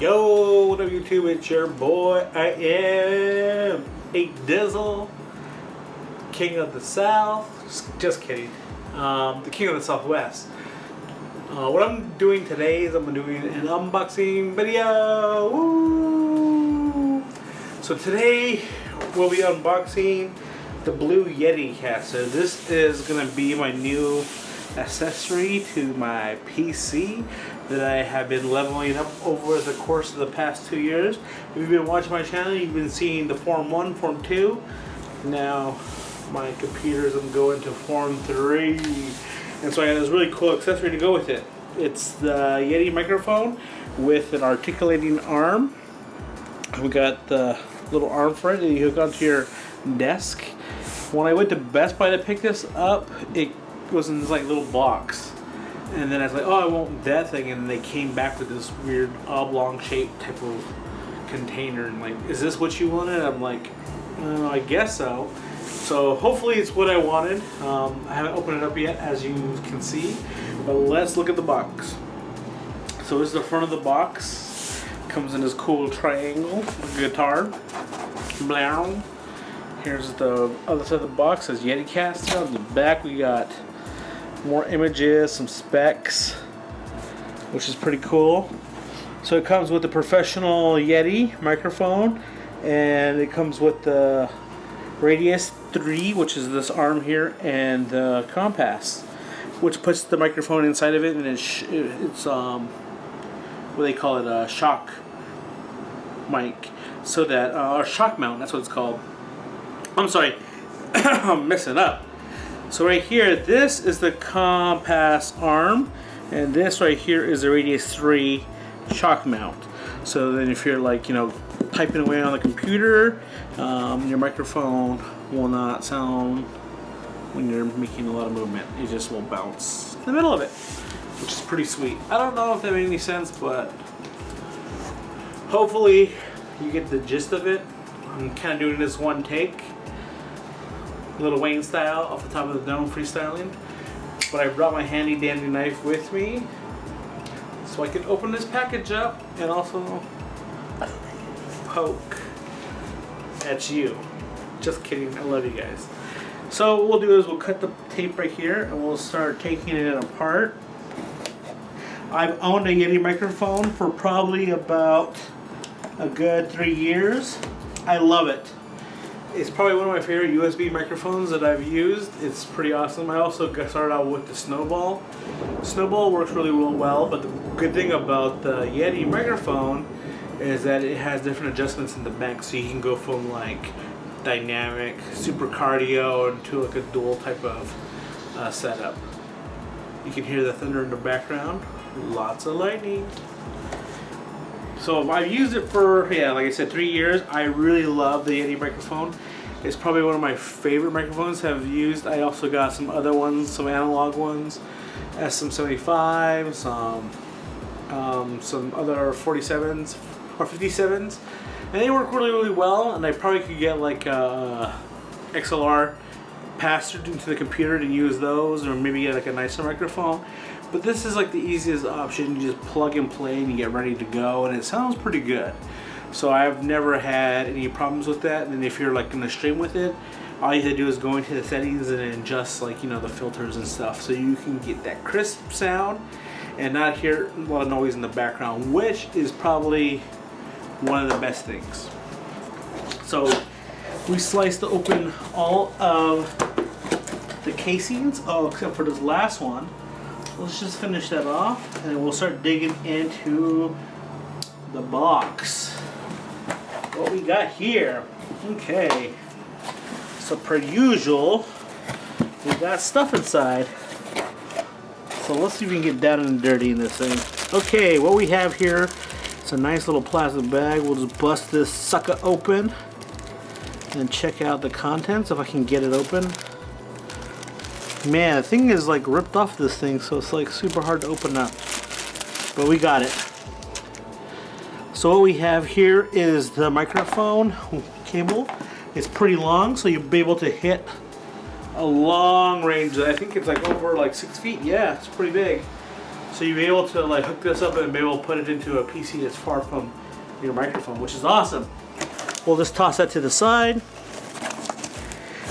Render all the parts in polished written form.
Yo, what up YouTube? It's your boy. I am a Dizzle, King of the South. Just kidding. The King of the Southwest. What I'm doing today is I'm doing an unboxing video. Woo! So today we'll be unboxing the Blue Yeticaster. This is gonna be my new accessory to my PC that I have been leveling up over the course of the past 2 years. If you've been watching my channel, you've been seeing the Form 1, Form 2. Now my computer's going to Form 3. And so I got this really cool accessory to go with it. It's the Yeti microphone with an articulating arm. We got the little arm for it that you hook onto your desk. When I went to Best Buy to pick this up, it was in this like little box. And then I was like, oh, I want that thing. And they came back with this weird oblong shaped type of container. And like, is this what you wanted? I'm like, I guess so. So hopefully it's what I wanted. I haven't opened it up yet, as you can see. But let's look at the box. So this is the front of the box. Comes in this cool triangle guitar. Blow. Here's the other side of the box. It says Yeticaster. On the back we got more images, some specs, which is pretty cool. So it comes with the professional Yeti microphone, and it comes with the Radius 3, which is this arm here, and the compass, which puts the microphone inside of it, and it's what they call it, a shock mic, so that or shock mount. That's what it's called. I'm sorry, I'm messing up. So right here, this is the compass arm, and this right here is the Radius 3 shock mount. So then if you're like, typing away on the computer, your microphone will not sound when you're making a lot of movement. It just will bounce in the middle of it, which is pretty sweet. I don't know if that made any sense, but hopefully you get the gist of it. I'm kind of doing this one take. Little Wayne style, off the top of the dome, freestyling. But I brought my handy dandy knife with me so I can open this package up and also poke at you. Just kidding, I love you guys. So what we'll do is we'll cut the tape right here and we'll start taking it apart. I've owned a Yeti microphone for probably about a good 3 years. I love it. It's probably one of my favorite USB microphones that I've used. It's pretty awesome. I also got started out with the Snowball. Snowball works really well, but the good thing about the Yeti microphone is that it has different adjustments in the back, so you can go from like dynamic, super cardio, into like a dual type of setup. You can hear the thunder in the background. Lots of lightning. So I've used it for, like I said, 3 years. I really love the Yeti microphone. It's probably one of my favorite microphones I've used. I also got some other ones, some analog ones, SM75, some other 47s or 57s, and they work really well. And I probably could get like a XLR passed into the computer to use those, or maybe get like a nicer microphone. But this is like the easiest option. You just plug and play and you get ready to go, and it sounds pretty good. So I've never had any problems with that. And if you're like gonna stream with it, all you have to do is go into the settings and adjust like the filters and stuff, so you can get that crisp sound and not hear a lot of noise in the background, which is probably one of the best things. So we sliced open all of the casings, except for this last one. Let's just finish that off, and we'll start digging into the box. What we got here? Okay. So per usual, we got stuff inside. So let's see if we can get down and dirty in this thing. Okay, what we have here, it's a nice little plastic bag. We'll just bust this sucker open and check out the contents if I can get it open. Man, the thing is like ripped off this thing, so it's like super hard to open up. But we got it. So what we have here is the microphone cable. It's pretty long, so you'll be able to hit a long range. I think it's like over like 6 feet. Yeah, it's pretty big. So you'll be able to like hook this up and be able to put it into a PC that's far from your microphone, which is awesome. We'll just toss that to the side.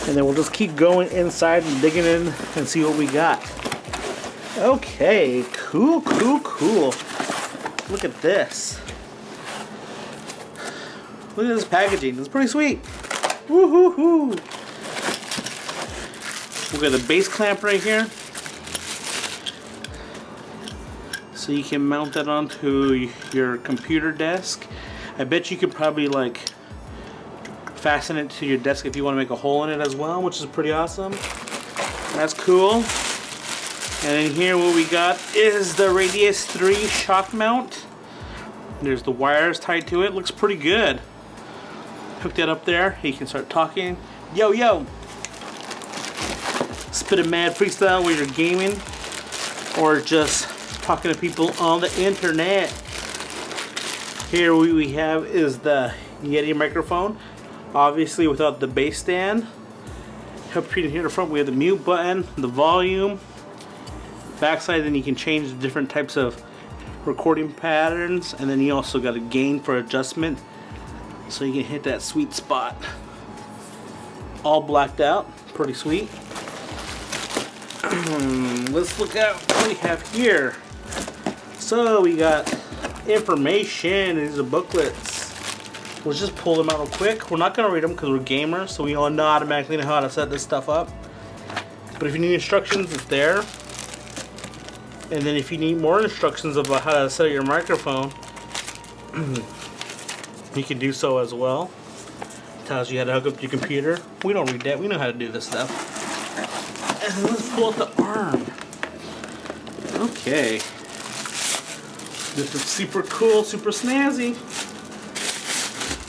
And then we'll just keep going inside and digging in and see what we got. Okay, cool, cool, cool. Look at this. Look at this packaging. It's pretty sweet. Woo-hoo-hoo. We've got the base clamp right here. So you can mount that onto your computer desk. I bet you could probably like fasten it to your desk if you want to make a hole in it as well, which is pretty awesome. That's cool. And in here what we got is the Radius 3 shock mount. There's the wires tied to it. Looks pretty good. Hook that up there. You can start talking. Yo, yo. Spit a mad freestyle while you're gaming or just talking to people on the internet. Here what we have is the Yeti microphone. Obviously without the bass stand. Up here in the front we have the mute button, the volume. Backside then you can change the different types of recording patterns, and then you also got a gain for adjustment so you can hit that sweet spot. All blacked out, pretty sweet. Let's look at what we have here. So we got information. These are booklets. Let's just pull them out real quick. We're not going to read them because we're gamers, so we all automatically know how to set this stuff up. But if you need instructions, it's there. And then if you need more instructions about how to set up your microphone, you can do so as well. It tells you how to hook up your computer. We don't read that. We know how to do this stuff. And then let's pull out the arm. Okay. This is super cool, super snazzy.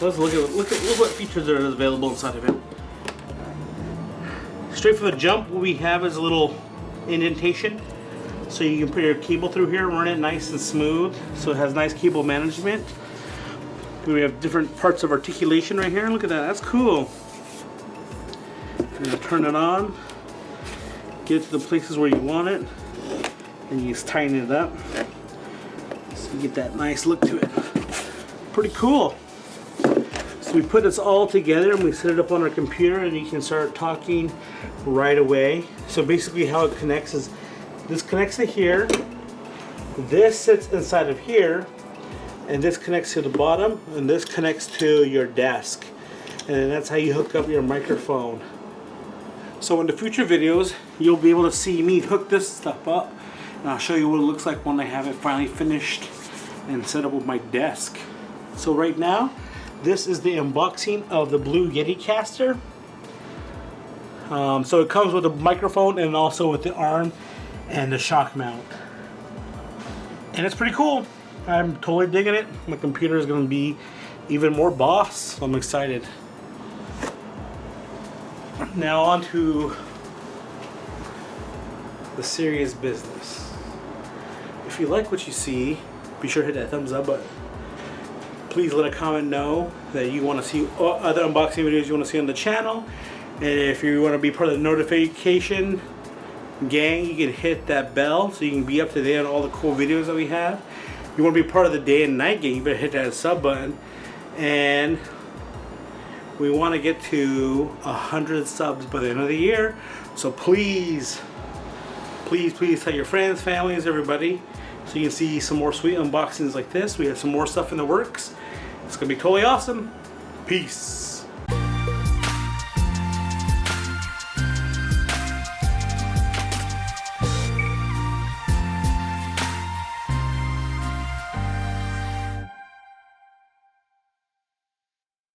Let's look what features are available inside of it. Straight from the jump, what we have is a little indentation. So you can put your cable through here, run it nice and smooth. So it has nice cable management. We have different parts of articulation right here. Look at that, that's cool. You're gonna turn it on, get it to the places where you want it, and you just tighten it up. So you get that nice look to it. Pretty cool. So we put this all together and we set it up on our computer and you can start talking right away. So basically how it connects is this connects to here, this sits inside of here, and this connects to the bottom, and this connects to your desk. And that's how you hook up your microphone. So in the future videos, you'll be able to see me hook this stuff up, and I'll show you what it looks like when I have it finally finished and set up with my desk. So right now, this is the unboxing of the Blue Yeticaster. So it comes with a microphone and also with the arm and the shock mount. And it's pretty cool. I'm totally digging it. My computer is going to be even more boss, so I'm excited. Now on to the serious business. If you like what you see, be sure to hit that thumbs up button. Please let a comment know that you want to see other unboxing videos you want to see on the channel. And if you want to be part of the notification gang, you can hit that bell so you can be up to date on all the cool videos that we have. You want to be part of the day and night gang, you better hit that sub button. And we want to get to 100 subs by the end of the year. So please, please, please tell your friends, families, everybody, so you can see some more sweet unboxings like this. We have some more stuff in the works. It's going to be totally awesome. Peace.